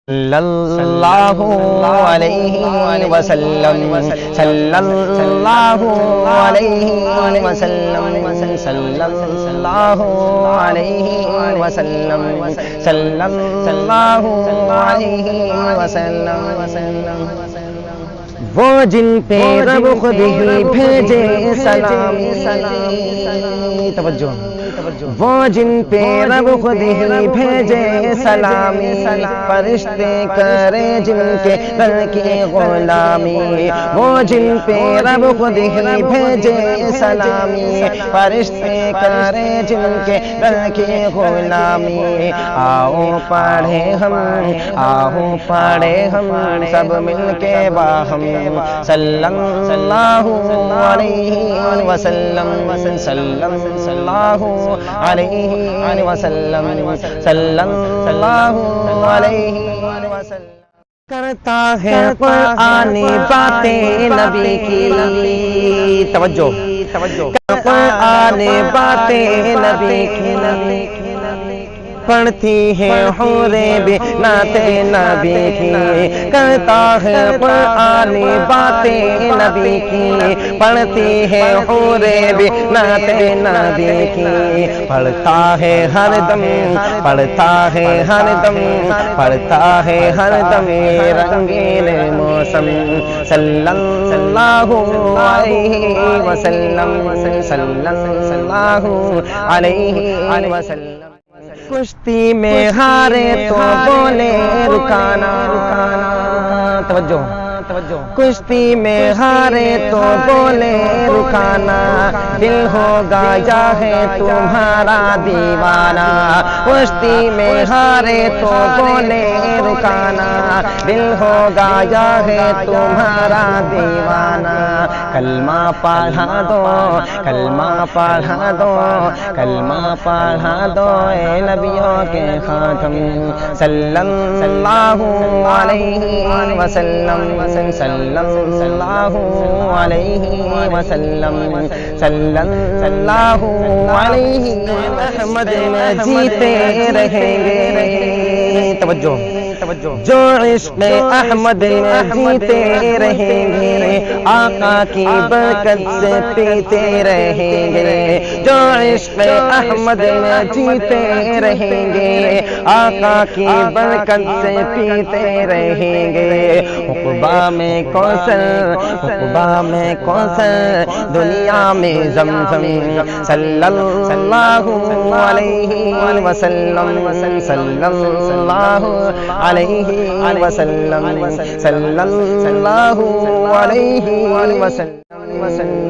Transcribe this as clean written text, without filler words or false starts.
صلی اللہ علیہ وسلم صلی اللہ علیہ وسلم صلی اللہ علیہ وسلم صلی اللہ علیہ وسلم وہ جن پہ رب خود ہی بھیجے سلامی توجہ وہ جن پہ رب خود ہی بھیجے سلامی فرشتے کرے جن کے در کی غلامی وہ جن پہ رب خود ہی بھیجے سلامی فرشتے کرے جن کے در کی غلامی آؤ پڑھے ہم سب مل کے باہم صلی اللہ علیہ وسلم صلی اللہ علیہ وسلم صلی اللہ علیہ وسلم کرتا ہے قرآن باتیں نبی کی توجہ قرآن باتیں نبی کی پڑھتی ہے حوریں بھی نعت نبی کی کرتا ہے قرآن باتیں نبی کی پڑھتی ہے حوریں بھی نعت نبی کی پڑھتا ہے ہر دم رنگین موسم صلی اللہ علیہ وسلم صلی اللہ علیہ وسلم کشتی میں ہارے تو بولے رکانا توجہ کشتی میں ہارے تو بولے رکانا دل ہوگا یا ہے تمہارا دیوانہ کشتی میں ہارے تو بولے رکانا دل ہوگا یا ہے تمہارا دیوانہ کلمہ پڑھا دو اے نبیوں کے خاتم صلی اللہ علیہ وسلم صلی اللہ علیہ وسلم صلی اللہ علیہ احمد میں جیتے رہیں گے توجہ جو عشق احمد میں جیتے رہیں گے آقا کی برکت سے پیتے رہیں گے جو عشق احمد میں جیتے رہیں گے آقا کی برکت سے پیتے رہیں گے عقبہ میں کوثر دنیا میں زمزم صلی اللہ علیہ وسلم صلی اللہ علیہ وسلم صلی اللہ علیہ وسلم